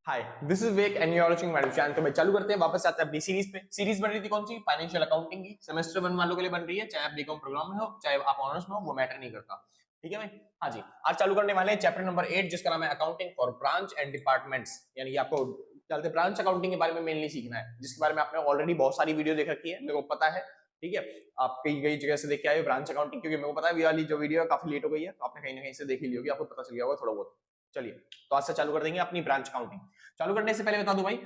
Hi, this is Vivek and you are watching my channel. तो मैं चालू करते हैं, वापस आते हैं अपनी सीरीज पे। सीरीज बन रही थी कौन सी? फाइनेंशियल अकाउंटिंग की। सेमेस्टर 1 वालों के लिए बन रही है, चाहे आप बीकॉम प्रोग्राम में हो चाहे आप ऑनर्स में हो, वो मैटर नहीं करता। ठीक है भाई? हाँ जी, आज चालू करने वाले हैं चैप्टर नंबर 8 जिसका नाम है accounting for branch and departments. यानी आपको चलते ब्रांच अकाउंटिंग के बारे में मेनली सीखना है, जिसके बारे में आपने ऑलरेडी बहुत सारी वीडियो देख रखी है, मेरे को पता है। ठीक है, आप कई कई जगह से देख के आए हो ब्रांच अकाउंटिंग, क्योंकि मेरे को पता है ये वाली जो वीडियो है काफी लेट हो गई है, तो आपने कहीं ना कहीं से देख ही ली होगी, आपको पता चल गया होगा थोड़ा बहुत। चलिए, तो आज से चालू कर देंगे अपनी ब्रांच अकाउंटिंग। चालू करने से पहले बता दूं भाई,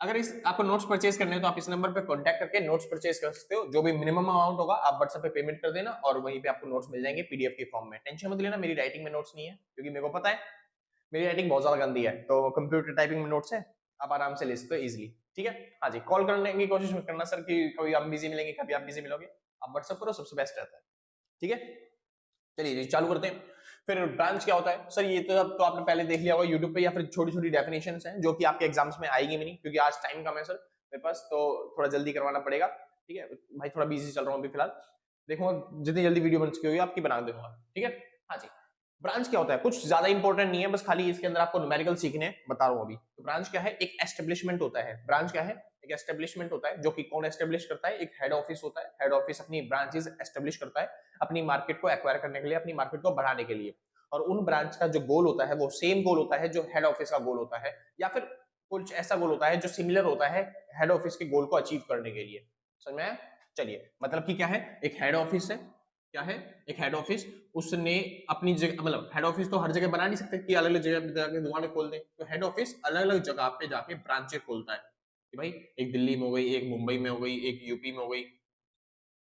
अगर इस आपको नोट्स परचेज करने हैं तो आप इस नंबर पे कांटेक्ट करके नोट्स परचेज कर सकते हो। जो भी मिनिमम अमाउंट होगा आप व्हाट्सएप पे पेमेंट कर देना और वहीं पे आपको नोट्स मिल जाएंगे पीडीएफ के फॉर्म में। टेंशन मत लेना, मेरी राइटिंग में नोट्स नहीं है, क्योंकि मेरे को पता है मेरी राइटिंग बहुत ज्यादा गंदी है, तो कंप्यूटर टाइपिंग में नोट्स है, आप आराम से ले सकते हो इजीली। ठीक है, हाँ जी, कॉल करने की कोशिश मत करना सर कि कभी आप बिजी मिलेंगे कभी आप बिजी मिलोगे, आप व्हाट्सएप करो, सबसे बेस्ट रहता है। ठीक है, चलिए जी चालू करते हैं। फिर ब्रांच क्या होता है सर? ये तो आपने पहले देख लिया होगा यूट्यूब पे, या फिर छोटी छोटी डेफिनेशंस हैं जो कि आपके एग्जाम्स में आएगी भी नहीं, क्योंकि आज टाइम कम है सर मेरे पास, तो थोड़ा जल्दी करवाना पड़ेगा। ठीक है भाई, थोड़ा बिजी चल रहा हूँ अभी फिलहाल, देखूंगा जितनी जल्दी वीडियो बन सकी होगी आपकी बना दूंगा। ठीक है, हाँ जी। ब्रांच क्या होता है? कुछ ज्यादा इंपॉर्टेंट नहीं है, बस खाली इसके अंदर आपको न्यूमेरिकल सीखने बता रहा हूँ अभी। तो ब्रांच क्या है? एक एस्टेब्लिशमेंट होता है। ब्रांच क्या है? एक एस्टेब्लिशमेंट होता है, जो कि कौन एस्टेब्लिश करता है? एक हेड ऑफिस होता है। हेड ऑफिस अपनी ब्रांचेस एस्टेब्लिश करता है अपनी मार्केट को एक्वायर करने के लिए, अपनी मार्केट को बढ़ाने के लिए। और उन ब्रांच का जो गोल होता है वो सेम गोल होता है जो हेड ऑफिस का गोल होता है, या फिर कुछ ऐसा गोल होता है जो सिमिलर होता है हेड ऑफिस के गोल को अचीव करने के लिए। समझ में आया? चलिए, मतलब कि क्या है, एक हेड ऑफिस है। क्या है? एक हेड ऑफिस, उसने अपनी जगह, मतलब हेड ऑफिस तो हर जगह बना नहीं सकते कि अलग अलग जगह पे जाके दुकानें खोल दे, तो हेड ऑफिस अलग अलग जगह पे जाके ब्रांचें खोलता है कि भाई एक दिल्ली में हो गई, एक मुंबई में हो गई, एक यूपी में हो गई,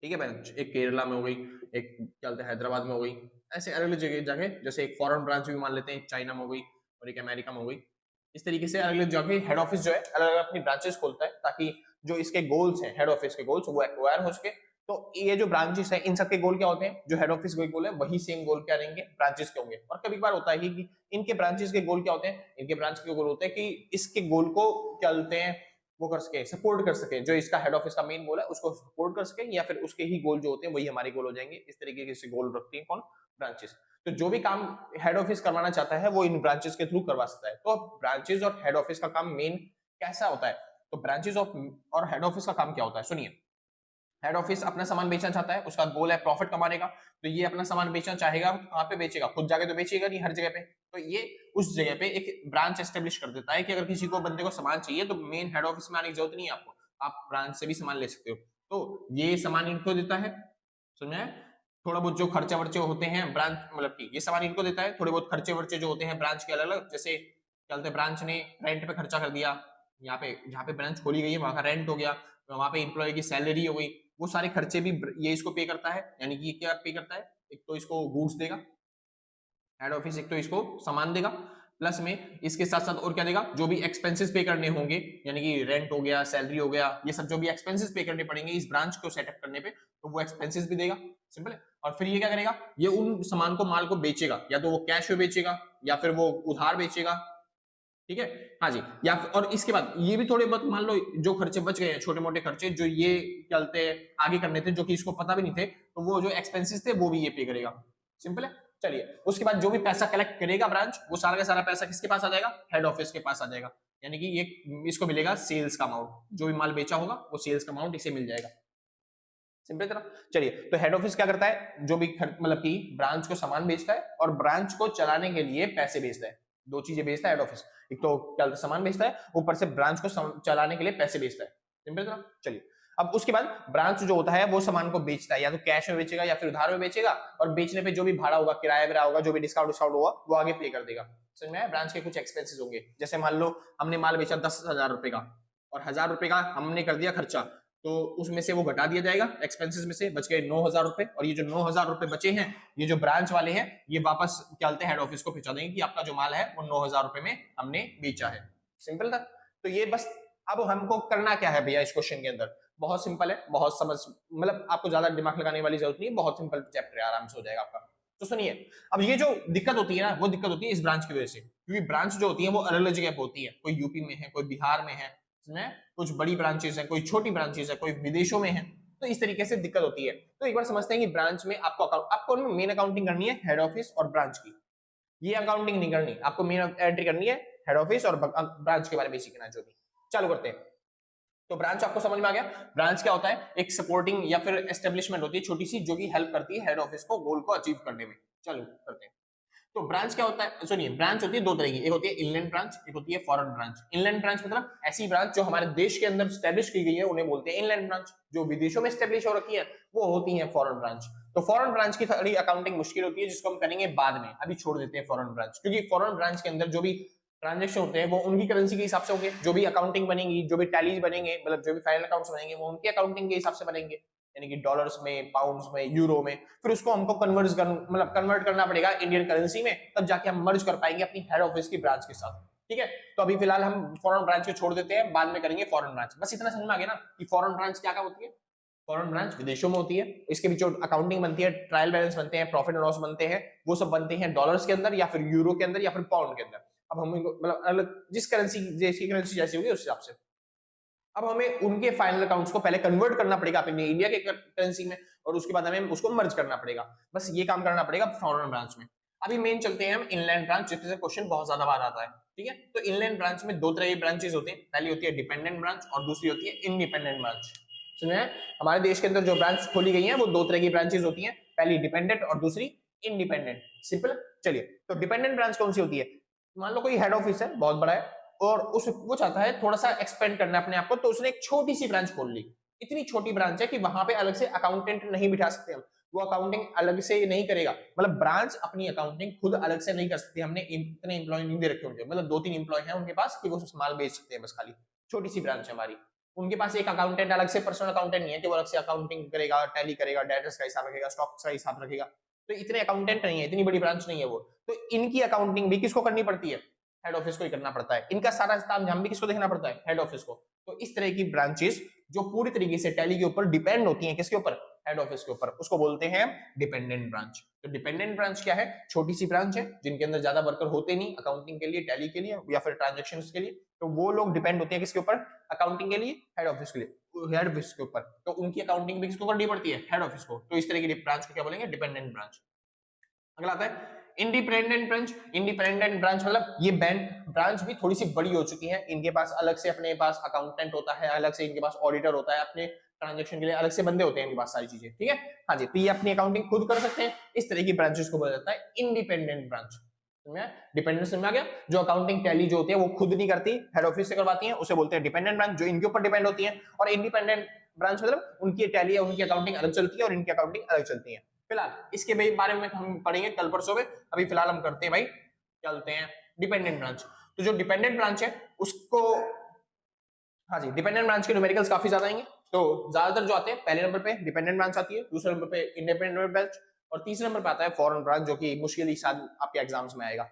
ठीक है ब्रांच, एक केरला में हो गई, एक क्या बोलते हैं हैदराबाद में हो गई। ऐसे अलग अलग जगह जगह, जैसे एक फॉरेन ब्रांच भी मान लेते हैं, एक चाइना में हो गई और एक अमेरिका में हो गई। इस तरीके से अलग अलग जगह हेड ऑफिस जो है अलग अलग अपनी ब्रांचेस खोलता है, ताकि जो इसके गोल्स हैं हेड ऑफिस के गोल्स वो एक्वायर हो सके। तो ये जो ब्रांचेस है इन सबके गोल क्या होते हैं? जो हेड ऑफिस के गोल है वही सेम गोल क्या रहेंगे ब्रांचेस के होंगे। और कभी बार होता है कि इनके ब्रांचेस के गोल क्या होते हैं? इनके ब्रांच के गोल होते हैं कि इसके गोल को क्या बोलते हैं, वो कर सके, सपोर्ट कर सके, जो इसका हेड ऑफिस का मेन गोल है उसको सपोर्ट कर सके, या फिर उसके ही गोल जो होते हैं वही हमारे गोल हो जाएंगे। इस तरीके से गोल रखती है कौन? ब्रांचेस। तो जो भी काम हेड ऑफिस करवाना चाहता है वो इन ब्रांचेस के थ्रू करवा सकता है। तो ब्रांचेस और हेड ऑफिस का काम मेन कैसा होता है? तो ब्रांचेस और हेड ऑफिस का काम क्या होता है सुनिए। हेड ऑफिस अपना सामान बेचना चाहता है, उसका गोल है प्रॉफिट कमाने का, तो ये अपना सामान बेचना चाहेगा, कहां पे बेचेगा? खुद जाके तो बेचेगा नहीं हर जगह पे, तो ये उस जगह पे एक ब्रांच एस्टेब्लिश कर देता है कि अगर किसी को बंदे को सामान चाहिए तो मेन हेड ऑफिस में आने की जरूरत नहीं है आपको, आप ब्रांच से भी सामान ले सकते हो। तो ये सामान इनको देता है, समझे? थोड़ा बहुत जो खर्चे वर्चे होते हैं ब्रांच, मतलब कि ये सामान इनको देता है, थोड़े बहुत खर्चे वर्चे जो होते हैं ब्रांच के अलग अलग, जैसे चलते ब्रांच ने रेंट पे खर्चा कर दिया, यहाँ पे जहाँ पे ब्रांच खोली गई है वहां का रेंट हो गया, वहां पे इंप्लॉय की सैलरी हो गई, वो सारे खर्चे भी ये इसको पे करता है। यानी कि ये क्या पे करता है? एक तो इसको गुड्स देगा हेड ऑफिस, एक तो इसको सामान देगा, प्लस में इसके साथ साथ और क्या देगा? जो भी एक्सपेंसेस पे करने होंगे, यानी कि रेंट हो गया, सैलरी हो गया, ये सब जो भी एक्सपेंसेस पे करने पड़ेंगे इस ब्रांच को सेटअप करने पे, तो वो एक्सपेंसेस भी देगा। सिंपल है। और फिर ये क्या करेगा? ये उन सामान को, माल को बेचेगा, या तो वो कैश में बेचेगा या फिर वो उधार बेचेगा। ठीक है, हाँ जी। या और इसके बाद ये भी थोड़े बहुत मान लो जो खर्चे बच गए हैं, छोटे मोटे खर्चे जो ये चलते आगे करने थे, जो कि इसको पता भी नहीं थे, तो वो जो एक्सपेंसेस थे वो भी ये पे करेगा। सिंपल है। चलिए, उसके बाद जो भी पैसा कलेक्ट करेगा ब्रांच, वो सारा का सारा पैसा किसके पास आ जाएगा? हेड ऑफिस के पास आ जाएगा। यानी कि ये इसको मिलेगा सेल्स का अमाउंट, जो भी माल बेचा होगा वो सेल्स का अमाउंट इसे मिल जाएगा। सिंपल तरह। चलिए, तो हेड ऑफिस क्या करता है? जो भी मतलब कि ब्रांच को सामान बेचता है और ब्रांच को चलाने के लिए पैसे बेचता है। दो चीजें बेचता है हेड ऑफिस, एक तो क्या सामान बेचता है, ऊपर से ब्रांच को चलाने के लिए पैसे बेचता है। सिंपल तरह। चलिए, अब उसके बाद ब्रांच जो होता है वो सामान को बेचता है, या तो कैश में बेचेगा या फिर उधार में बेचेगा, और बेचने पे जो भी भाड़ा होगा, किराया विराया होगा, जो भी डिस्काउंट होगा वो आगे पे कर देगा। समझ में आया? ब्रांच के कुछ एक्सपेंसेस होंगे, जैसे मान लो हमने माल बेचा 10,000 रुपए का, और 1,000 रुपए का हमने कर दिया खर्चा, तो उसमें से वो घटा दिया जाएगा, एक्सपेंसेस में से बच गए 9,000 रुपए, और ये जो 9,000 रुपए बचे हैं, ये जो ब्रांच वाले हैं ये वापस क्या बोलते हैं हेड ऑफिस को पहुंचा देंगे कि आपका जो माल है वो 9,000 रुपए में हमने बेचा है। सिंपल था। तो ये बस, अब हमको करना क्या है भैया इस क्वेश्चन के अंदर? बहुत सिंपल है, बहुत समझ, मतलब आपको ज्यादा दिमाग लगाने वाली जरूरत नहीं है, बहुत सिंपल चैप्टर है, आराम से हो जाएगा आपका। तो सुनिए, अब ये जो दिक्कत होती है ना, वो दिक्कत होती है इस ब्रांच की वजह से, क्योंकि ब्रांच जो होती है वो अलग अलग जगह पे होती है, कोई यूपी में है, कोई बिहार में है, कुछ बड़ी ब्रांचेस है, कोई छोटी ब्रांचेस है, कोई विदेशों में है, तो इस तरीके से दिक्कत होती है। तो एक बार समझते हैं कि ब्रांच में आपको मेन अकाउंटिंग करनी है हेड ऑफिस और ब्रांच की। ये अकाउंटिंग नहीं करनी, आपको मेन एंट्री करनी है हेड ऑफिस और ब्रांच के बारे में सीखना है जो भी। चालू करते हैं। तो ब्रांच आपको समझ में आ गया। ब्रांच क्या होता है? एक सपोर्टिंग या फिर एस्टेब्लिशमेंट होती है छोटी सी, जो कि हेल्प करती है हेड ऑफिस को गोल को अचीव करने में। चालू करते हैं। तो ब्रांच क्या होता है? सुनिए, ब्रांच होती है दो तरह की, एक होती है इनलैंड ब्रांच, एक होती है फॉरेन ब्रांच। इनलैंड ब्रांच मतलब ऐसी ब्रांच जो हमारे देश के अंदर स्टैब्लिश की गई है, उन्हें बोलते हैं इनलैंड ब्रांच। जो विदेशों में स्टैब्लिश हो रखी है वो होती है फॉरेन ब्रांच। तो फॉरेन ब्रांच की थोड़ी अकाउंटिंग मुश्किल होती है, जिसको हम करेंगे बाद में, अभी छोड़ देते हैं फॉरेन ब्रांच, क्योंकि फॉरेन ब्रांच के अंदर जो भी ट्रांजेक्शन होते हैं वो उनकी करेंसी के हिसाब से होंगे। जो भी अकाउंटिंग बनेगी, जो भी टैलीज बनेंगे, मतलब जो भी फाइनल अकाउंट्स बनेंगे, वो उनके अकाउंटिंग के हिसाब से बनेंगे, यानी कि डॉलर्स में, पाउंड्स में, यूरो में। फिर उसको हमको कन्वर्ट करना पड़ेगा इंडियन करेंसी में, तब जाके हम मर्ज कर पाएंगे अपनी हेड ऑफिस की ब्रांच के साथ। ठीक है, तो अभी फिलहाल हम फॉरेन ब्रांच को छोड़ देते हैं, बाद में करेंगे फॉरेन ब्रांच। बस इतना समझ में आ गया ना कि फॉरेन ब्रांच क्या क्या होती है। फॉरेन ब्रांच विदेशों में होती है, इसके बीच अकाउंटिंग बनती है, ट्रायल बैलेंस बनते हैं, प्रॉफिट एंड लॉस बनते हैं, वो सब बनते हैं डॉलर्स के अंदर या फिर यूरो के अंदर या फिर पाउंड के अंदर। अब हम मतलब अलग जिस करेंसी जैसी करेंसी जैसी होगी उस हिसाब से अब हमें उनके फाइनल अकाउंट्स को पहले कन्वर्ट करना पड़ेगा अपने इंडिया के करेंसी में, और उसके बाद हमें उसको मर्ज करना पड़ेगा। बस ये काम करना पड़ेगा फॉरेन ब्रांच में। अभी मेन चलते हैं हम इनलैंड ब्रांच, जिससे क्वेश्चन बहुत ज्यादा बार आता है। ठीक है, तो इनलैंड ब्रांच में दो तरह की ब्रांचेस होती है, पहली होती है डिपेंडेंट ब्रांच और दूसरी होती है इंडिपेंडेंट ब्रांच। सुनिए, हमारे देश के अंदर जो ब्रांच खोली गई है वो दो तरह की ब्रांचेस होती हैं, पहली डिपेंडेंट और दूसरी इंडिपेंडेंट। सिंपल। चलिए, तो डिपेंडेंट ब्रांच कौन सी होती है? मान लो कोई हेड ऑफिस है बहुत बड़ा है, और उस वो चाहता है थोड़ा सा एक्सपेंड करना अपने आप को, तो उसने एक छोटी सी ब्रांच खोल ली। इतनी छोटी ब्रांच है कि वहां पे अलग से अकाउंटेंट नहीं बिठा सकते हम, वो अकाउंटिंग अलग से नहीं करेगा। मतलब ब्रांच अपनी अकाउंटिंग खुद अलग से नहीं कर सकती, हमने इतने एम्प्लॉय नहीं दे रखे उनके, मतलब 2-3 एम्प्लॉय हैं उनके पास कि वो माल बेच सकते हैं बस खाली। छोटी सी ब्रांच है हमारी। उनके पास एक अकाउंटेंट अलग से, पर्सनल अकाउंटेंट नहीं है कि वो अलग से अकाउंटिंग करेगा, टैली करेगा, डेटर्स का हिसाब रखेगा, स्टॉक्स का हिसाब रखेगा। तो इतने अकाउंटेंट नहीं है, इतनी बड़ी ब्रांच नहीं है वो। तो इनकी अकाउंटिंग भी किसको करनी पड़ती है? हेड ऑफिस को ही करना पड़ता है। इनका सारा काम भी किसको देखना पड़ता है? हेड ऑफिस को। तो इस तरह की ब्रांचेस जो पूरी तरीके से टैली के ऊपर डिपेंड होती हैं, किसके ऊपर? हेड ऑफिस के ऊपर, उसको बोलते हैं डिपेंडेंट ब्रांच। तो डिपेंडेंट ब्रांच क्या है? छोटी सी ब्रांच है जिनके अंदर ज्यादा वर्कर होते नहीं अकाउंटिंग के लिए, टैली के लिए या फिर ट्रांजेक्शन के लिए। तो वो लोग डिपेंड होते हैं किसके ऊपर? अकाउंटिंग के लिए हेड ऑफिस के लिए, हेड ऑफिस के ऊपर। तो उनकी अकाउंटिंग भी किसको करनी पड़ती है? हेड ऑफिस को। तो इस तरह की ब्रांच को क्या बोलेंगे? Dependent branch. अगला आता है इंडिपेंडेंट ब्रांच। इंडिपेंडेंट ब्रांच मतलब ये ब्रांच भी थोड़ी सी बड़ी हो चुकी है, इनके पास अलग से अपने पास अकाउंटेंट होता है, अलग से इनके पास ऑडिटर होता है, अपने ट्रांजेक्शन के लिए अलग से बंदे होते हैं इनके पास, सारी चीजें। ठीक है, हाँ जी, तो ये अपनी अकाउंटिंग खुद कर सकते हैं। इस तरह की ब्रांचेस को बोला जाता है इंडिपेंडेंट ब्रांच। डिपेंडेंट समझ में आ गया? जो अकाउंटिंग टैली जो होती है वो खुद नहीं करती, हेड ऑफिस से करवाती है, उसे बोलते हैं डिपेंडेंट ब्रांच, जो इनके ऊपर डिपेंड होती है। और इंडिपेंडेंट ब्रांच मतलब उनकी टैली है, उनकी अकाउंटिंग अलग चलती है और इनकी अकाउंटिंग अलग चलती है। फिलहाल इसके बारे में हम पढ़ेंगे कल परसों में। अभी फिलहाल हम करते हैं भाई, चलते हैं डिपेंडेंट ब्रांच। तो जो डिपेंडेंट ब्रांच है उसको, हाँ जी, डिपेंडेंट ब्रांच के न्यूमेरिकल्स काफी ज्यादा आएंगे। तो ज्यादातर जो आते हैं, पहले नंबर पे डिपेंडेंट ब्रांच आती है, दूसरे नंबर पे इंडिपेंडेंट ब्रांच, और तीसरे नंबर पे आता है फॉरेन ब्रांच, जो कि मुश्किल ही शायद आपके एग्जाम्स में आएगा।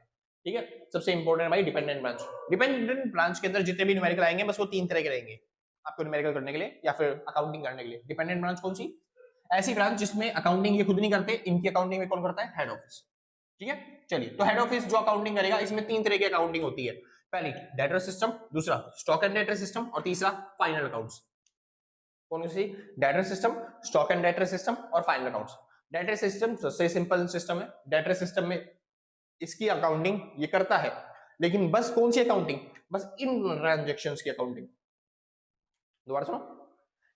ठीक है, सबसे इंपॉर्टेंट भाई डिपेंडेंट ब्रांच। डिपेंडेंट ब्रांच के अंदर जितने भी न्यूमेरिकल आएंगे बस वो 3 तरह के रहेंगे आपको न्यूमेरिकल करने के लिए या फिर अकाउंटिंग करने के लिए। डिपेंडेंट ब्रांच कौन सी? ऐसी ब्रांच जिसमें अकाउंटिंग ये खुद नहीं करते, इनकी अकाउंटिंग में कौन करता है? Head office. ठीक है, चलिए, तो हेड ऑफिस जो अकाउंटिंग करेगा, इसमें 3 तरह की अकाउंटिंग होती है। पहली डेटर सिस्टम, दूसरा स्टॉक एंड डेटर सिस्टम, और तीसरा फाइनल अकाउंट्स। कौन सी? Debtor system, stock and debtor system और फाइनल अकाउंट्स। डेटर सिस्टम सबसे सिंपल सिस्टम है। डेटर सिस्टम में इसकी अकाउंटिंग ये करता है, लेकिन बस कौन सी अकाउंटिंग? बस इन ट्रांजैक्शंस की अकाउंटिंग। दोबारा सुनो,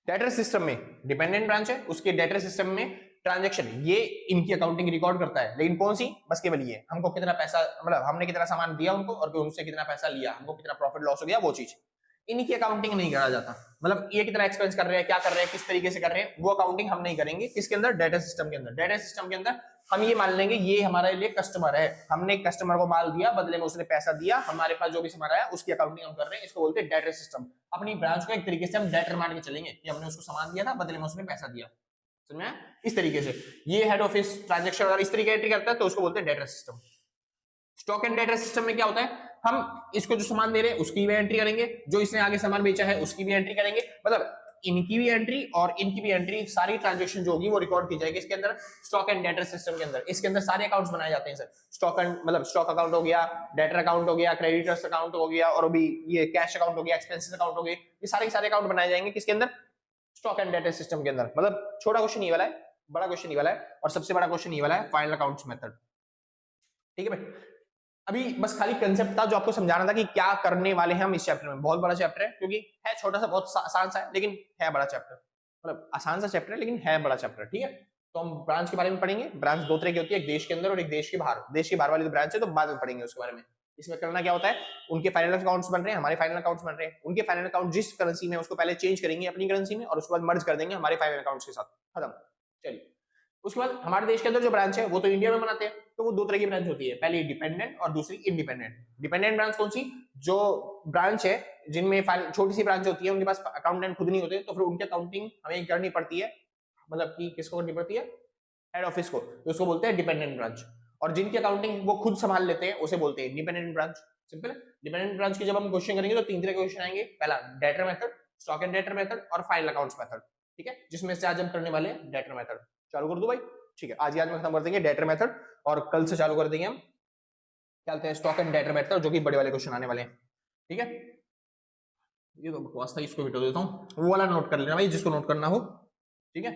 डेटर सिस्टम में डिपेंडेंट ब्रांच है, उसके डेटर सिस्टम में ट्रांजैक्शन ये इनकी अकाउंटिंग रिकॉर्ड करता है, लेकिन कौन सी? बस केवल ये हमको कितना पैसा, मतलब हमने कितना सामान दिया उनको और उनसे कितना पैसा लिया, हमको कितना प्रॉफिट लॉस हो गया, वो चीज इनकी अकाउंटिंग नहीं करा जाता। मतलब ये कितना एक्सपेंस कर रहे हैं, क्या कर रहे हैं, किस तरीके से कर रहे हैं, वो अकाउंटिंग हम नहीं करेंगे। किसके अंदर? डेटा सिस्टम के अंदर। डेटा सिस्टम के अंदर हम ये मान लेंगे ये हमारे लिए कस्टमर है, हमने कस्टमर को माल दिया, बदले में उसने पैसा दिया, हमारे पास जो भी सामान आया उसकी अकाउंटिंग हम कर रहे हैं, इसको बोलते हैं डेटा सिस्टम। अपनी ब्रांच को एक तरीके से हम डेटर मान के चलेंगे कि हमने उसको सामान दिया था, बदले में उसने पैसा दिया। समझ में? इस तरीके से ये हेड ऑफिस ट्रांजैक्शन अगर इस तरीके एंट्री करता है तो उसको बोलते हैं data system. Stock and data system में क्या होता है? हम इसको जो सामान दे रहे हैं उसकी भी एंट्री करेंगे, जो इसने आगे सामान बेचा है उसकी भी एंट्री करेंगे, मतलब इनकी भी एंट्री और इनकी भी एंट्री, सारी ट्रांजैक्शन जो होगी वो रिकॉर्ड की जाएगी इसके अंदर, स्टॉक एंड डेटा सिस्टम के अंदर। इसके अंदर सारे अकाउंट्स बनाए जाते हैं सर। स्टॉक एंड मतलब स्टॉक अकाउंट हो गया, डेटर अकाउंट हो गया, क्रेडिटर्स अकाउंट हो गया, और अभी ये कैश अकाउंट हो गया, एक्सपेंसेस अकाउंट हो गए, ये सारे अकाउंट बनाए जाएंगे किसके अंदर? स्टॉक एंड डेटा सिस्टम के अंदर। मतलब छोटा क्वेश्चन ये वाला है, बड़ा क्वेश्चन ये वाला है, और सबसे बड़ा क्वेश्चन ये वाला है, फाइनल अकाउंट्स मेथड। ठीक है भाई, अभी बस खाली कंसेप्ट था जो आपको समझाना था कि क्या करने वाले हैं हम इस चैप्टर में। बहुत बड़ा चैप्टर है, क्योंकि है छोटा सा, बहुत आसान सा है, लेकिन है बड़ा चैप्टर। मतलब आसान सा चैप्टर है लेकिन है बड़ा चैप्टर, ठीक है। तो हम ब्रांच के बारे में पढ़ेंगे। ब्रांच दो तरह की होती है, एक देश के अंदर और एक देश के बाहर। देश के बाहर वाली तो ब्रांच है, तो बाद में पढ़ेंगे उसके बारे में। इसमें करना क्या होता है, उनके फाइनल अकाउंट्स बन रहे हैं, हमारे फाइनल अकाउंट्स बन रहे हैं। उनके फाइनल अकाउंट जिस करेंसी में, उसको पहले चेंज करेंगे अपनी करेंसी में, और उसके बाद मर्ज कर देंगे हमारे फाइनल अकाउंट्स के साथ। खत्म। चलिए, उसके बाद हमारे देश के अंदर जो ब्रांच है वो तो इंडिया में बनाते हैं, तो वो दो तरह की ब्रांच होती है, पहली डिपेंडेंट और दूसरी इंडिपेंडेंट। डिपेंडेंट ब्रांच कौन सी, जो ब्रांच है जिनमें छोटी सी ब्रांच होती है, उनके पास अकाउंटेंट खुद नहीं होते, तो फिर उनकी अकाउंटिंग हमें करनी पड़ती है। मतलब कि किसको करनी पड़ती है, हेड ऑफिस को, तो उसको बोलते हैं डिपेंडेंट ब्रांच। और जिनकी अकाउंटिंग वो खुद संभाल लेते हैं उसे बोलते हैं इंडिपेंडेंट ब्रांच। सिंपल है। डिपेंडेंट ब्रांच की जब हम क्वेश्चन करेंगे तो तीन तरह के क्वेश्चन आएंगे। पहला debtor method, stock and debtor method और फाइनल अकाउंट्स मेथड, ठीक है, जिसमें से आज हम करने वाले हैं डेटर मेथड। चालू कर दो भाई। ठीक है, आज में खत्म कर देंगे डेटर मेथड, और कल से चालू कर देंगे हम क्या कहते हैं स्टॉक एंड डेटर मेथड, जो कि बड़े वाले क्वेश्चन आने वाले हैं, ठीक है। ये तो बकवास था, इसको मिटा देता हूँ, वो वाला नोट कर लेना भाई जिसको नोट करना हो, ठीक है।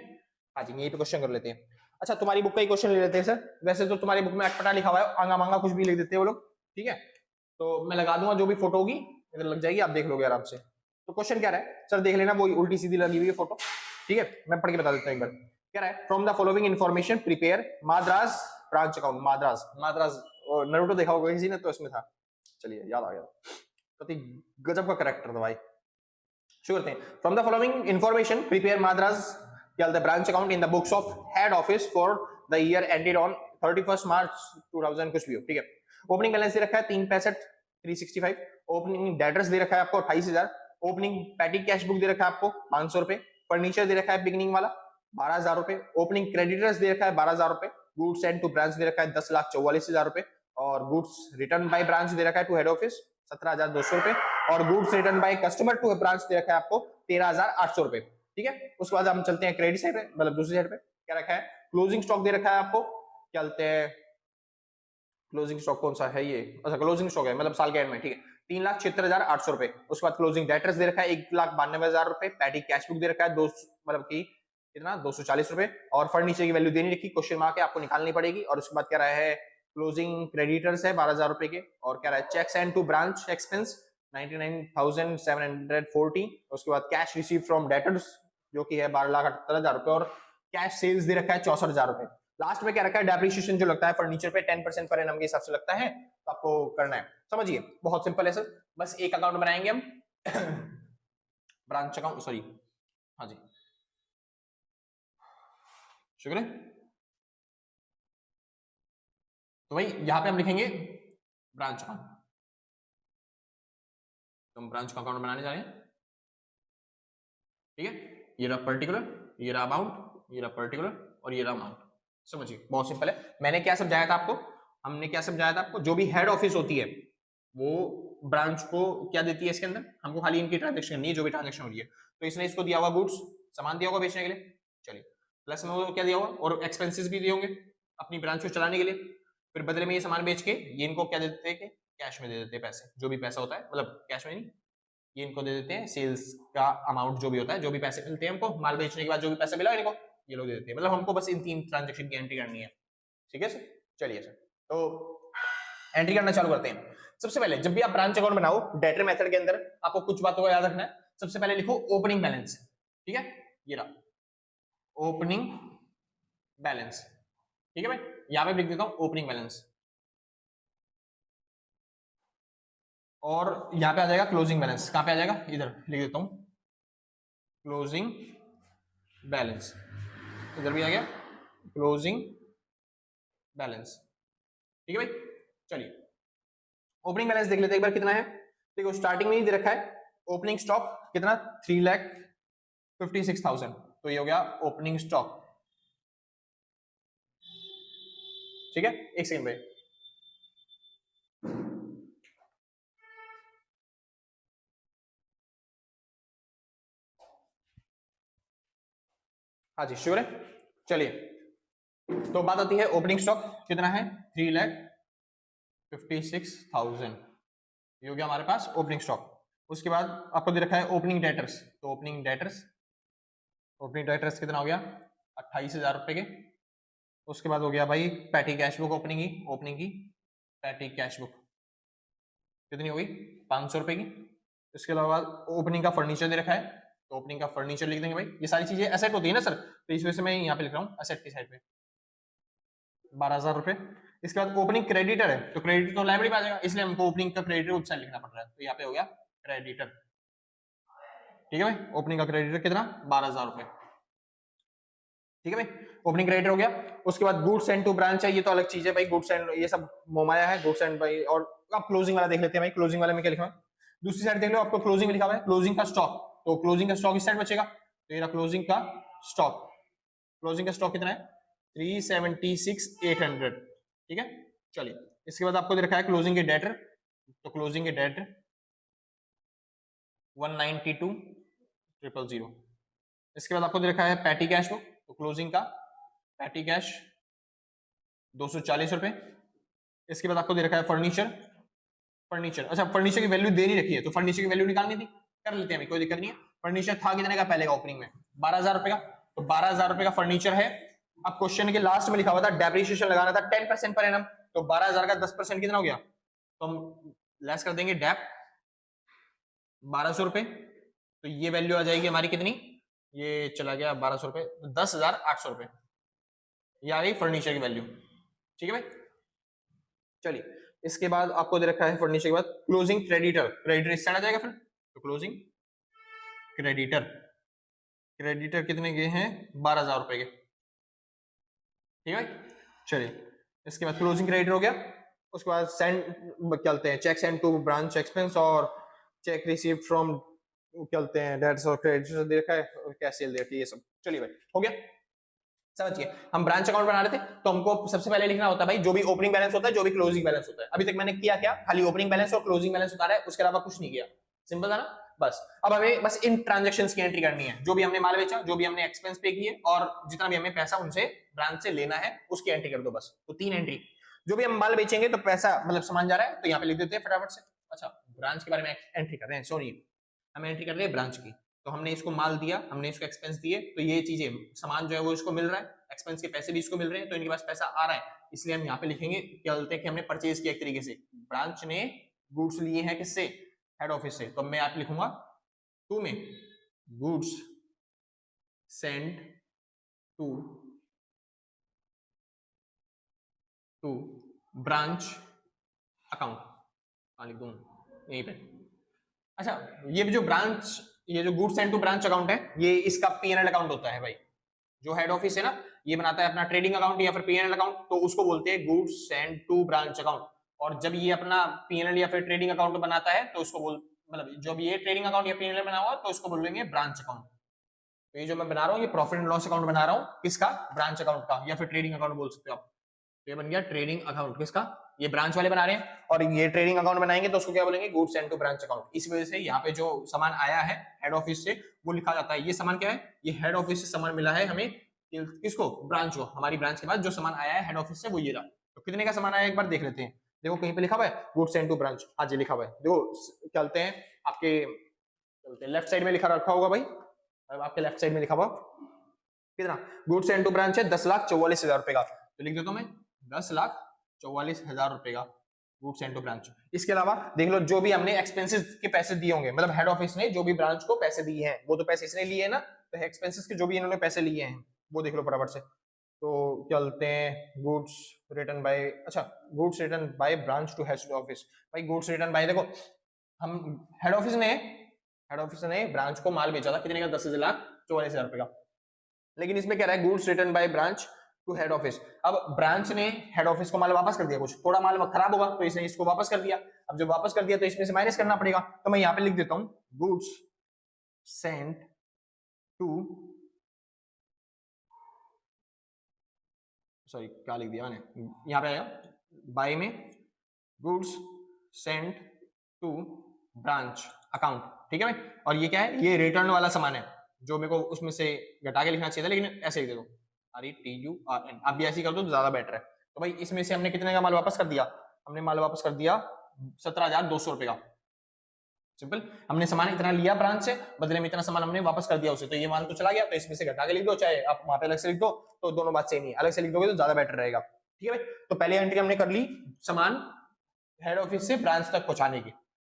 हाँ जी, यही पे क्वेश्चन कर लेते हैं। अच्छा, तुम्हारी बुक का ही क्वेश्चन ले लेते हैं सर। वैसे तो तुम्हारी बुक में अटपटा लिखा हुआ है, आंगा मांगा कुछ भी लिख देते हैं वो लोग, ठीक है। तो मैं लगा दूंगा, जो भी फोटो होगी इधर लग जाएगी, आप देख लोगे आराम से। तो क्वेश्चन क्या रहा है सर, देख लेना, वो उल्टी सीधी लगी हुई है फोटो, ठीक है। मैं पढ़ के बता देता हूँ एक बार। क्या रहा है, from the following information prepare Madras branch account. Madras, Madras Naruto देखा होगा किसी ने, तो इसमें था। चलिए, याद आ गया, तो गजब का करेक्टर था भाई। शुरू करते हैं। From the following information prepare Madras the branch account in the books of head office for the year ended on 31st March 2000 कुछ भी हो, ठीक है। ओपनिंग बैलेंस दे रखा है 365 ओपनिंग डेटर्स दे रखा है आपको 28,000। ओपनिंग पैटी कैश बुक दे रखा है आपको 500 रुपए। फर्नीचर दे रखा है बिगिनिंग वाला 12,000 रुपए। ओपनिंग क्रेडिटर्स दे रखा है 12,000 रुपए। गुड्स एंड टू ब्रांच दे रखा है 10,44,000 रुपए। और गुड्स रिटर्न बाय ब्रांच दे रखा है टू हेड ऑफिस 17,200 रुपए। और goods return by customer to branch दे रखा है आपको 13,800 रुपए, ठीक है। उसके बाद हम चलते हैं क्रेडिट साइड पे, मतलब दूसरी साइड पे क्या रखा है, क्लोजिंग स्टॉक दे रखा है आपको। क्या बोलते हैं क्लोजिंग स्टॉक कौन सा है ये, अच्छा क्लोजिंग स्टॉक है मतलब साल के एंड में, ठीक है, 3,76,800 रुपए। उसके बाद क्लोजिंग डेटर्स दे रखा है 1,92,000 रुपए। पैटी कैश बुक दे रखा है 2 मतलब की कितना 240 रुपए। और फर्नीचर की वैल्यू देनी रखी, क्वेश्चन मार्क है, आपको निकालनी पड़ेगी। और उसके बाद क्या रहा है, क्लोजिंग क्रेडिटर्स है 12,000 रुपए के। और क्या रहा है, cheques and to branch expense 99,740। उसके बाद कैश रिसीव फ्रॉम डेटर्स जो कि है 12,78,000 रुपए। और कैश सेल्स दे रखा है 64,000 रुपए। लास्ट में क्या रखा है, डेप्रिसिएशन जो लगता है फर्नीचर पे 10% पर एनम के हिसाब से लगता है, तो आपको करना है। समझिए, बहुत सिंपल है सर, बस एक अकाउंट बनाएंगे हम ब्रांच अकाउंट, सॉरी, हाँ जी, शुक्र है। तो भाई यहां पे हम लिखेंगे ब्रांच अकाउंट, तो हम ब्रांच का अकाउंट बनाने जा रहे हैं, ठीक है। ये रहा पर्टिकुलर, ये रहा अमाउंट, ये रहा पर्टिकुलर और ये रहा अमाउंट। समझिए, बहुत सिंपल है। मैंने क्या समझाया था आपको, हमने क्या समझाया था आपको, जो भी हेड ऑफिस होती है वो ब्रांच को क्या देती है, इसके अंदर हमको खाली इनकी ट्रांजेक्शन करनी है, जो भी ट्रांजेक्शन हो रही है। तो इसने इसको दिया हुआ गुड्स, सामान दिया होगा बेचने के लिए, चलिए, प्लस में वो क्या दिया हुआ, और एक्सपेंसेस भी दिए होंगे अपनी ब्रांच को चलाने के लिए। फिर बदले में ये सामान बेच के ये इनको क्या दे देते हैं, कैश में दे देते हैं पैसे, जो भी पैसा होता है, मतलब कैश में नहीं, ये इनको दे देते हैं सेल्स का अमाउंट जो भी होता है, जो भी पैसे मिलते हैं हमको माल बेचने के बाद, जो भी पैसे मिला इनको ये लोग दे देते हैं। मतलब हमको बस इन 3 ट्रांजेक्शन की एंट्री करनी है, ठीक है सर। चलिए सर, तो एंट्री करना चालू करते हैं। सबसे पहले जब भी आप ब्रांच अकाउंट बनाओ डेटर मेथड के अंदर, आपको कुछ बातों को याद रखना है। सबसे पहले लिखो ओपनिंग बैलेंस, ठीक है, ये रहा ओपनिंग बैलेंस, ठीक है भाई। यहां पे लिख देता हूं ओपनिंग बैलेंस, और यहां पे आ जाएगा क्लोजिंग बैलेंस। कहां पे आ जाएगा, इधर लिख देता हूं क्लोजिंग बैलेंस, इधर भी आ गया क्लोजिंग बैलेंस, ठीक है भाई। चलिए, ओपनिंग बैलेंस देख लेते हैं एक बार कितना है। देखो, स्टार्टिंग में ही दे रखा है ओपनिंग स्टॉक कितना 3,56,000, तो ये हो गया ओपनिंग स्टॉक, ठीक है। एक सेकंड भाई, हाँ जी श्योर है। चलिए, तो बात आती है ओपनिंग स्टॉक कितना है, 3,56,000, ये हो गया हमारे पास ओपनिंग स्टॉक। उसके बाद आपको दे रखा है ओपनिंग डेटर्स, तो ओपनिंग डेटर्स कितना हो गया 28,000 रुपए के। उसके बाद हो गया भाई पैटी कैश बुक ओपनिंग की पैटी कैश बुक कितनी होगी 500 रुपए की। इसके अलावा ओपनिंग का फर्नीचर दे रखा है, तो ओपनिंग का फर्नीचर लिख देंगे भाई। ये सारी चीजें एसेट होती है ना सर, तो इस वजह से मैं यहाँ पे लिख रहा हूँ एसेट की साइड पे 12,000 रुपए। इसके बाद ओपनिंग क्रेडिटर है, तो क्रेडिटर तो लाइब्रेरी में आ जाएगा, इसलिए हमको ओपनिंग का क्रेडिटर उस साइड लिखना पड़ रहा है, तो यहाँ पे हो गया क्रेडिटर। ठीक है भाई, ओपनिंग का क्रेडिटर कितना 12,000 रुपए। ठीक है भाई, ओपनिंग क्रेडिटर हो गया। उसके बाद गुड्स सेंड टू ब्रांच है, ये तो अलग चीज है भाई, गुड्स एंड ये सब मोमाया है, गुड्स एंड भाई। और अब क्लोजिंग वाला देख लेते हैं भाई, क्लोजिंग वाले में क्या लिखा है। दूसरी साइड देख लो, आपको क्लोजिंग में लिखा हुआ है क्लोजिंग का स्टॉक, तो क्लोजिंग का स्टॉक इस साइड बचेगा, तो ये रहा क्लोजिंग का स्टॉक। क्लोजिंग का स्टॉक कितना है 376,800। ठीक है, चलिए। इसके बाद आपको दे रखा है क्लोजिंग के डेटर, तो क्लोजिंग के डेटर 192,000। इसके बाद आपको दे रखा है पैटी कैश बुक, तो क्लोजिंग का पैटी कैश 240 रुपए। इसके बाद आपको दे रखा है फर्नीचर, फर्नीचर अच्छा फर्नीचर की वैल्यू दे नहीं रखी है, तो फर्नीचर की वैल्यू निकालनी थी, कर लेते हैं, कोई दिक्कत नहीं है। फर्नीचर था कितने का पहले का ओपनिंग में 12,000 रुपए का, तो 12,000 रुपए का फर्नीचर है। अब क्वेश्चन के लास्ट में लिखा हुआ था डेप्रिसिएशन लगाना था 10% पर एनम, तो 12,000 का 10% कितना हो गया, तो हम लेस कर देंगे डेप 1200 रुपए, तो ये वैल्यू आ जाएगी हमारी कितनी, ये चला गया 1200 रुपए, 10,800 रुपए, ये आ गई फर्नीचर की वैल्यू। ठीक है भाई, चलिए। इसके बाद आपको दे रखा है फर्नीचर के बाद क्लोजिंग क्रेडिटर, क्रेडिटर इस साइड आ जाएगा फिर, तो क्लोजिंग क्रेडिटर, क्रेडिटर कितने के हैं 12,000 रुपए के। ठीक है भाई, चलिए। इसके बाद क्लोजिंग क्रेडिटर हो गया। उसके बाद सेंड चलते हैं cheque send to branch expense और चेक रिसीव फ्रॉम चलते हैं डेट्स और क्रेडिटर्स दे रखा है, कैशियर दे रखी है, ये सब। चलिए भाई, हो गया, समझिए। हम ब्रांच अकाउंट बना रहे थे, तो हमको सबसे पहले लिखना होता है भाई जो भी ओपनिंग बैलेंस होता है, जो भी क्लोजिंग बैलेंस होता है। अभी तक मैंने किया क्या, खाली ओपनिंग बैलेंस और क्लोजिंग बैलेंस उतारा है, उसके अलावा कुछ नहीं किया, सिंपल था ना। बस अब हमें बस इन ट्रांजैक्शंस की एंट्री करनी है, जो भी हमने माल बेचा, जो भी हमने एक्सपेंस पे किए, और जितना भी हमें पैसा उनसे ब्रांच से लेना है उसकी एंट्री कर दो बस। तो 3 एंट्री, जो भी हम माल बेचेंगे तो पैसा मतलब सामान जा रहा है, तो यहाँ पे लिख देते हैं फटाफट से। अच्छा, ब्रांच के बारे में एंट्री कर रहे हैं, सॉरी हम एंट्री कर रहे हैं ब्रांच की, तो हमने इसको माल दिया, हमने इसको एक्सपेंस दिए, तो ये चीजें सामान जो है वो इसको मिल रहा है, एक्सपेंस के पैसे भी इसको मिल रहे हैं, तो इनके पास पैसा आ रहा है, इसलिए हम यहाँ पे लिखेंगे क्या बोलते हैं कि हमने परचेज किया एक तरीके से, ब्रांच ने गुड्स लिए हैं किससे, हेड ऑफिस से, तो मैं आप लिखूंगा टू में goods send to branch account, लिख दूं यहीं पे। अच्छा, ये जो ब्रांच, ये जो goods send to branch account है, ये इसका पीएनएल अकाउंट होता है भाई। जो हेड ऑफिस है ना, ये बनाता है अपना ट्रेडिंग अकाउंट या फिर पीएनएल अकाउंट, तो उसको बोलते हैं goods send to branch account. और जब ये अपना पीएनएल या फिर ट्रेडिंग अकाउंट बनाता है, तो उसको बोल मतलब जब ये ट्रेडिंग अकाउंट या पीएनएल बना हुआ तो उसको बोलेंगे ब्रांच अकाउंट। तो ये जो मैं बना रहा हूँ, ये प्रॉफिट एंड लॉस अकाउंट बना रहा हूँ, किसका, ब्रांच अकाउंट का, या फिर ट्रेडिंग अकाउंट बोल सकते हो आप। ये बन गया ट्रेडिंग अकाउंट, किसका, ये ब्रांच वाले बना रहे हैं, और ये ट्रेडिंग अकाउंट बनाएंगे तो उसको क्या बोलेंगे, goods send to branch account. इस वजह से यहाँ पे जो सामान आया है हेड ऑफिस से वो लिखा जाता है। ये सामान क्या है, ये हेड ऑफिस से सामान मिला है हमें, किसको, ब्रांच को। हमारी ब्रांच के बाद जो सामान आया है हेड ऑफिस से वो ये रहा। तो कितने का सामान आया एक बार देख लेते हैं। देखो कहीं पे लिखा हुआ है गुड्स सेंड टू ब्रांच, आज लिखा हुआ है, देखो चलते हैं आपके, चलते हैं लेफ्ट साइड में लिखा रखा होगा भाई, आपके लेफ्ट साइड में लिखा हुआ कितना, गुड्स सेंड टू ब्रांच है 10,44,000 रुपए का, तो लिख देता हूं मैं 10,44,000 रुपए का गुड्स सेंड टू ब्रांच। इसके अलावा देख लो जो भी हमने एक्सपेंसेस के पैसे दिए होंगे, मतलब हेड ऑफिस ने जो भी ब्रांच को पैसे दिए हैं, वो तो पैसे इसने लिए हैं ना, तो एक्सपेंसेस के जो भी इन्होंने पैसे लिए हैं वो देख लो फटाफट से। तो चलते हैं गुड्स रिटर्न बाय, अच्छा goods return by branch to head office. भाई गुड्स रिटर्न बाय, देखो हम हेड ऑफिस ने ब्रांच को माल बेचा था कितने का, 10,44,000 रुपए का, लेकिन इसमें क्या रहा है, goods return by branch to head office. अब ब्रांच ने हेड ऑफिस को माल वापस कर दिया, कुछ थोड़ा माल खराब होगा तो इसने इसको वापस कर दिया। अब जब वापस कर दिया तो इसमें से माइनस करना पड़ेगा, तो मैं यहाँ पे लिख देता हूँ गुड्स सेंड टू, सॉरी क्या लिख दिया मैंने, यहाँ पे आएगा बाय में goods send to branch account. ठीक है भाई, और ये क्या है, ये रिटर्न वाला सामान है जो मेरे को उसमें से घटा के लिखना चाहिए था, लेकिन ऐसे ही दे दो RETURN, आप भी ऐसे ही कर दो तो ज्यादा बेटर है। तो भाई इसमें से हमने कितने का माल वापस कर दिया, हमने माल वापस कर दिया 17,200 रुपए का, सिंपल। हमने सामान इतना लिया ब्रांच से, बदले में इतना सामान हमने वापस कर दिया उसे, तो ये माल तो चला गया, तो इसमें से घटा के लिख दो, चाहे आप वहां पे अलग से लिख दो, तो दोनों बात सेम ही, अलग से लिख दोगे तो ज्यादा बेटर रहेगा। ठीक है भाई, तो पहले एंट्री हमने कर ली सामान हेड ऑफिस से ब्रांच तक पहुंचाने की।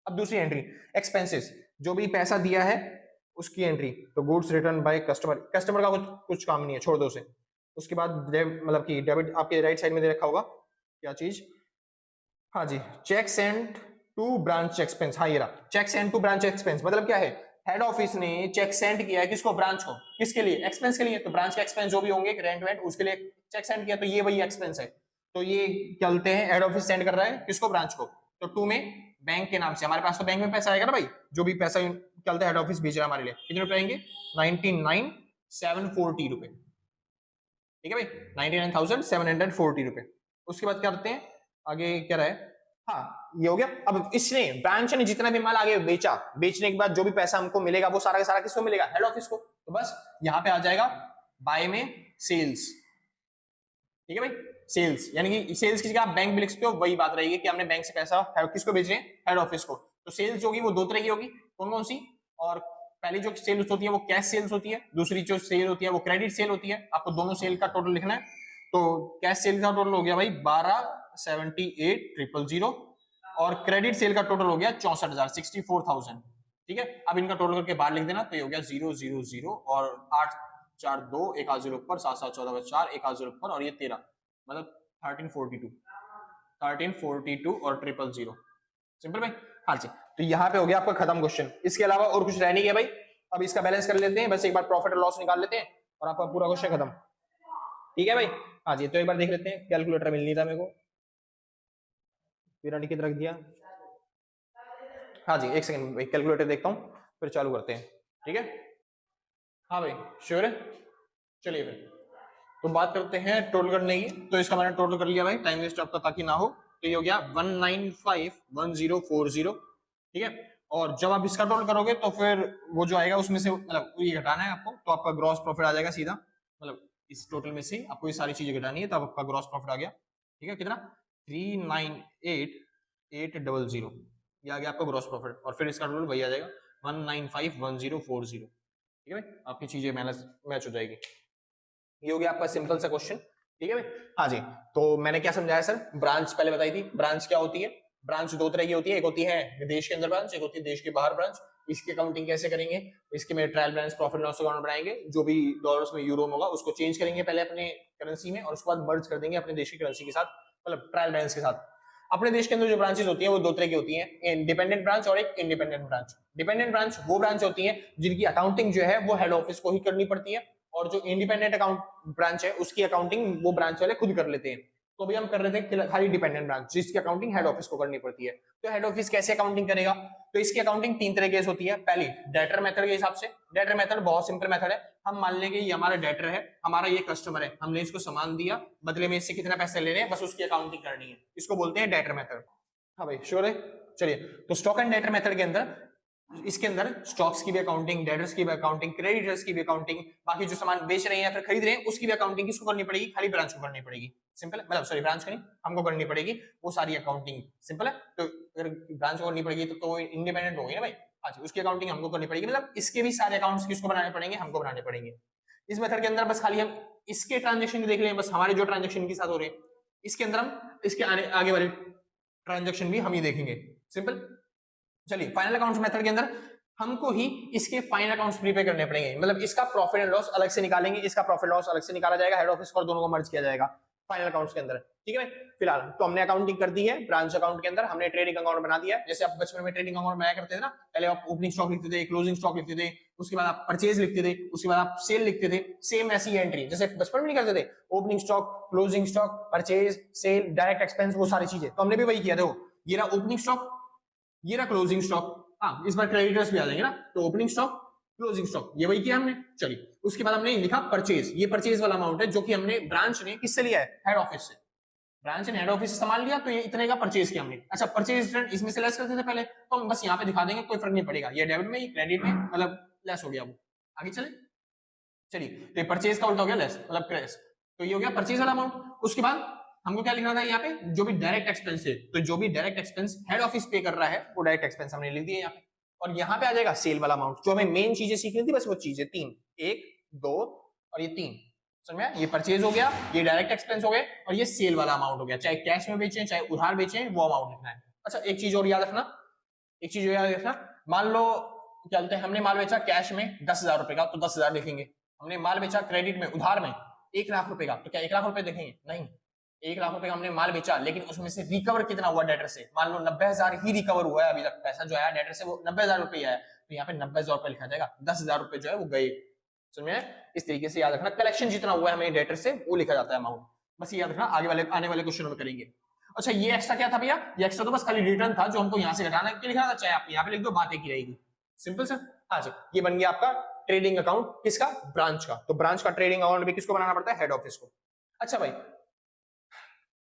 अब दूसरी एंट्री एक्सपेंसेस, जो भी पैसा दिया है उसकी एंट्री, तो goods return by customer, customer का कुछ काम नहीं है, छोड़ दो उसे। उसके बाद मतलब कि डेबिट आपके राइट साइड में दे रखा होगा क्या चीज, हाँ जी, cheque sent to branch expense, हाँ ये रहा cheque sent to branch expense. मतलब क्या है, हेड ऑफिस ने चेक सेंड किया है किसको, ब्रांच को, किसके लिए, एक्सपेंस के लिए। तो ब्रांच के एक्सपेंस जो भी होंगे रेंट वेंट उसके लिए चेक सेंड किया, तो ये वही एक्सपेंस है। तो ये चलते हैं, हेड ऑफिस सेंड कर रहा है किसको, ब्रांच को। तो टू में बैंक के नाम से, हमारे पास तो बैंक में पैसा आएगा ना भाई, जो भी पैसा चलता है हेड ऑफिस भेज रहा है हमारे लिए, कितने रुपए आएंगे, 99,740 रुपए, ठीक है भाई, 99,740 रुपए। उसके बाद क्या करते हैं आगे, क्या रहा है, हाँ ये हो गया। अब इसने ब्रांच ने जितना भी माल आगे बेचा, बेचने के बाद जो भी पैसा हमको मिलेगा वो सारा का सारा किसको मिलेगा, हेड ऑफिस को। तो बस यहाँ पे आ जाएगा बाय में सेल्स, ठीक है भाई, सेल्स, यानी कि सेल्स की जगह आप बैंक भी लिख सकते हो, वही बात रहेगी कि हमने बैंक से पैसा किसको भेज रहे हैं, हेड ऑफिस को। तो सेल्स होगी वो दो तरह की होगी, कौन कौन सी, और पहली जो सेल्स होती है वो कैश सेल्स होती है, दूसरी जो सेल होती है वो क्रेडिट सेल होती है। आपको दोनों सेल का टोटल लिखना है। तो कैश सेल का टोटल हो गया भाई 12,78,000 और क्रेडिट सेल का टोटल हो गया 64,000, ठीक है। अब इनका टोटल करके बाहर लिख देना, तो ये हो गया 000 और 842, एक आध जीरो ऊपर, 7 7 14 4, एक आध जीरो ऊपर, और ये 13, मतलब 1342 और 000, सिंपल भाई। हाँ जी, तो यहाँ पे हो गया आपका खत्म क्वेश्चन। इसके अलावा और कुछ रह नहीं गया भाई। अब इसका बैलेंस कर लेते हैं, बस एक बार प्रॉफिट और लॉस निकाल लेते हैं और आपका पूरा क्वेश्चन खत्म, ठीक है भाई। हाँ जी, तो एक बार देख लेते हैं, कैलकुलेटर मिल नहीं था मेरे को, मेरा लिखित रख दिया। हाँ जी, एक सेकंड भाई, कैलकुलेटर देखता हूँ फिर चालू करते हैं, ठीक है। हाँ भाई श्योर है, चलिए फिर तो बात करते हैं टोटल करने की। तो इसका मैंने टोटल कर लिया भाई, टाइम वेस्ट आपका ताकि ना हो। तो ये हो गया 195,1040, ठीक है। और जब आप इसका टोटल करोगे तो फिर वो जो आएगा उसमें से मतलब ये घटाना है आपको, तो आपका ग्रॉस प्रॉफिट आ जाएगा सीधा, मतलब इस टोटल में से आपको ये सारी चीजें घटानी है, तो आपका ग्रॉस प्रॉफिट आ गया, ठीक है, कितना 398,800, ये आ गया आपका ग्रॉस प्रॉफिट। और फिर इसका टोटल वही आ जाएगा 195,1040, ठीक है भाई, आपकी चीजें मैच हो जाएगी। ये हो गया आपका सिंपल सा क्वेश्चन, ठीक है भाई। हाँ जी, तो मैंने क्या समझाया सर, ब्रांच पहले बताई थी, ब्रांच क्या होती है, ब्रांच दो तरह की होती है, एक होती है देश के अंदर ब्रांच, एक होती है देश के बाहर ब्रांच। इसकी अकाउंटिंग कैसे करेंगे, इसके में trial balance profit loss account बनाएंगे, जो भी डॉलर्स में यूरो में होगा उसको चेंज करेंगे पहले अपने करेंसी में, और उसके बाद मर्ज कर देंगे अपने देश की करेंसी के साथ, मतलब ट्रायल बैलेंस के साथ। अपने देश के अंदर जो ब्रांचेस होती है वो दो तरह की होती है, डिपेंडेंट ब्रांच और एक इंडिपेंडेंट ब्रांच। डिपेंडेंट ब्रांच वो ब्रांच होती है जिनकी अकाउंटिंग जो है वो हेड ऑफिस को ही करनी पड़ती है, और जो इंडिपेंडेंट अकाउंट ब्रांच है उसकी अकाउंटिंग वो ब्रांच वाले खुद कर लेते हैं। तो अभी हम कर रहे थे खाली डिपेंडेंट ब्रांच, जिसकी अकाउंटिंग हेड ऑफिस को करनी पड़ती है। तो हेड ऑफिस कैसे अकाउंटिंग करेगा, तो इसकी अकाउंटिंग तीन तरीके से होती है। पहली डेटर मेथड के हिसाब से, डेटर मेथड बहुत सिंपल मेथड है। हम मान लेंगे ये हमारा डेटर है, हमारा ये कस्टमर है, हमने इसको सामान दिया, बदले में इससे कितना पैसे ले रहे हैं, बस उसकी अकाउंटिंग करनी है, इसको बोलते हैं डेटर मेथड। हाँ भाई श्योर है, चलिए। तो स्टॉक एंड डेटर मेथड के अंदर, इसके अंदर स्टॉक्स की भी अकाउंटिंग, डेटर्स की भी अकाउंटिंग, क्रेडिटर्स की भी अकाउंटिंग, बाकी जो सामान बेच रहे हैं या फिर खरीद रहे हैं उसकी भी अकाउंटिंग किसको करनी पड़ेगी, खाली ब्रांच को करनी पड़ेगी। सिंपल, मतलब सॉरी ब्रांच को नहीं, हमको करनी पड़ेगी वो सारी अकाउंटिंग, सिंपल है। तो अगर ब्रांच को करनी पड़ेगी तो इंडिपेंडेंट हो गई ना भाई, अच्छा उसकी अकाउंटिंग हमको करनी पड़ेगी, मतलब इसके भी सारे अकाउंट्स किसको बनाने पड़ेंगे, हमको बनाने पड़ेंगे। इस मेथड के अंदर बस खाली हम इसके ट्रांजेक्शन देख लें, बस हमारे जो ट्रांजेक्शन के साथ हो रहे हैं इसके अंदर हम इसके आगे वाले ट्रांजेक्शन भी हम ही देखेंगे, सिंपल। चलिए फाइनल अकाउंट्स मेथड के अंदर हमको ही इसके फाइनल अकाउंट्स प्रिपेयर करने पड़ेंगे, मतलब इसका प्रॉफिट एंड लॉस अलग से निकालेंगे, इसका प्रॉफिट लॉस अलग से निकाला जाएगा, हेड ऑफिस और दोनों को मर्ज किया जाएगा फाइनल अकाउंट्स के अंदर, ठीक है भाई। फिलहाल तो हमने अकाउंटिंग कर दी है ब्रांच अकाउंट के अंदर, हमने ट्रेडिंग अकाउंट बना दिया है। जैसे आप बचपन में ट्रेडिंग अकाउंट बनाया करते थे ना, पहले आप ओपनिंग स्टॉक लिखते थे, क्लोजिंग स्टॉक लिखते थे, उसके बाद आप परचेज लिखते थे, उसके बाद आप सेल लिखते थे, सेम ऐसी एंट्री जैसे बचपन में नहीं करते थे, opening stock, closing stock, purchase, sale, direct expense, वो सारी चीजें तो हमने भी वही किया। देखो ये रहा ओपनिंग स्टॉक, ये रहा क्लोजिंग स्टॉक, हाँ इस बार क्रेडिटर्स भी आ जाएंगे ना, तो ओपनिंग स्टॉक, क्लोजिंग स्टॉक, ये वही किया हमने। चलिए उसके बाद हमने लिखा परचेज, ये परचेज वाला अमाउंट है जो कि हमने ब्रांच ने किससे लिया है, हेड ऑफिस से, ब्रांच ने हेड ऑफिस से सामान लिया, तो ये इतने का परचेज किया हमने। अच्छा परचेज रिटर्न इसमें से लेस करते थे पहले, तो हम बस यहाँ पे दिखा देंगे, कोई फर्क नहीं पड़ेगा, ये डेबिट में ये क्रेडिट में, मतलब लेस हो गया वो, आगे चले। चलिए तो परचेज का उल्टा हो गया लेस, मतलब क्रेस, तो ये हो गया परचेज वाला अमाउंट। उसके बाद हमको क्या लिखना था यहाँ पे, जो भी डायरेक्ट एक्सपेंस है, तो जो भी डायरेक्ट एक्सपेंस हेड ऑफिस पे कर रहा है वो डायरेक्ट एक्सपेंस हमने लिख दिया यहाँ पे। और यहाँ पे आ जाएगा सेल वाला अमाउंट, जो हमें मेन चीजें सीखनी थी, बस वो चीजें तीन, एक, दो और ये तीन, समझ में? ये परचेज हो गया, ये डायरेक्ट एक्सपेंस हो गए, और ये सेल वाला अमाउंट हो गया, चाहे कैश में बेचें चाहे उधार बेचें, वो अमाउंट लिखना है। अच्छा एक चीज और याद रखना, एक चीज और याद रखना, मान लो क्या बोलते हैं हमने माल बेचा कैश में 10,000 रुपए का, तो 10,000 लिखेंगे। हमने माल बेचा क्रेडिट में, उधार में 1,00,000 रुपए का, तो क्या 1,00,000 रुपए देखेंगे? नहीं, 1,00,000 रुपए का हमने माल बेचा, लेकिन उसमें से रिकवर कितना हुआ डेटर से? मान लो 90,000 ही रिकवर हुआ है अभी तक, पैसा जो आया डेटर से वो 90,000 रुपए आया, तो यहाँ पे 90,000 रुपए लिखा जाएगा, 10,000 रुपए जो है वो गए। समझ में? इस तरीके से याद रखना, कलेक्शन जितना हुआ है हमें डेटर से वो लिखा जाता है अमाउंट। बस ये याद रखना, आगे वाले आने वाले क्वेश्चनों में करेंगे। अच्छा ये एक्स्ट्रा क्या था भैया? ये एक्स्ट्रा तो बस खाली रिटर्न था जो हमको यहाँ से घटाना है, लिखना था, चाहे आप यहाँ पे लिख दो, बात एक ही रहेगी। Simple sir. हाँ जी, ये बन गया आपका ट्रेडिंग अकाउंट, किसका? ब्रांच का। तो ब्रांच का ट्रेडिंग अकाउंट भी किसको बनाना पड़ता है? हेड ऑफिस को। अच्छा भाई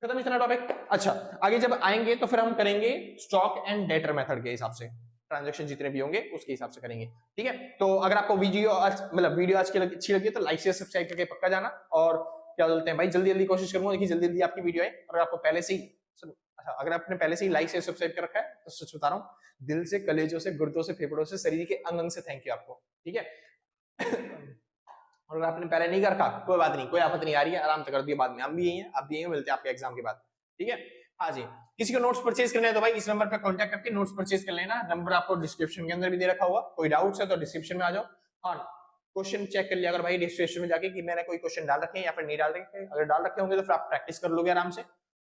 खत्म इतना टॉपिक। अच्छा आगे जब आएंगे तो फिर हम करेंगे स्टॉक एंड डेटर मेथड के हिसाब से, ट्रांजैक्शन जितने भी होंगे उसके हिसाब से करेंगे। ठीक है, तो अगर आपको वीडियो आज की अच्छी लगी तो लाइक शेयर सब्सक्राइब करके पक्का जाना। और क्या बोलते हैं भाई, जल्दी जल्दी कोशिश करूंगा देखिए जल्दी जल्दी आपकी वीडियो आए। और आपको पहले से ही अगर आपने पहले से ही लाइक शेयर सब्सक्राइब कर रखा है तो सच बता रहा हूँ, दिल से, कलेजों से, गुर्दों से, फेफड़ों से, शरीर के अंग अंग से थैंक यू आपको। ठीक है और अगर आपने पहले नहीं कर रखा कोई बात नहीं, कोई आपत्ति नहीं आ रही है, आराम से कर दिए, बाद में हम भी यही हैं, आप भी यही, मिलते हैं आपके एग्जाम के बाद। ठीक है, हाँ जी। किसी को नोट्स परचेज करने हैं तो भाई इस नंबर पर कांटेक्ट करके नोट्स परचेज कर लेना, नंबर आपको डिस्क्रिप्शन के अंदर भी दे रखा हुआ। कोई डाउट्स है तो डिस्क्रिप्शन में आ जाओ। हाँ क्वेश्चन चेक कर लिया अगर भाई डिस्क्रिप्शन में जाके कि मैंने कोई क्वेश्चन डाल रखे हैं या फिर नहीं डाल रखे, अगर डाल रखे होंगे तो फिर आप प्रैक्टिस कर लोगे आराम से।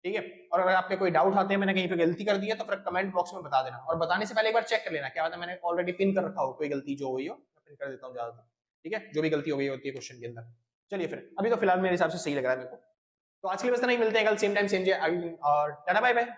ठीक है, और अगर आपके कोई डाउट आते हैं मैंने कहीं पे गलती कर दी है तो फिर कमेंट बॉक्स में बता देना, और बताने से पहले एक बार चेक कर लेना, क्या होता है मैंने ऑलरेडी पिन कर रखा हो, कोई गलती जो हुई हो मैं पिन कर देता हूँ ज्यादातर। ठीक है, जो भी गलती हो गई होती है क्वेश्चन के अंदर। चलिए फिर अभी तो फिलहाल मेरे हिसाब से सही लग रहा है मेरे को, तो आज के लिए बस इतना ही, मिलते हैं कल सेम टाइम सेम जगह, और टाटा बाय बाय।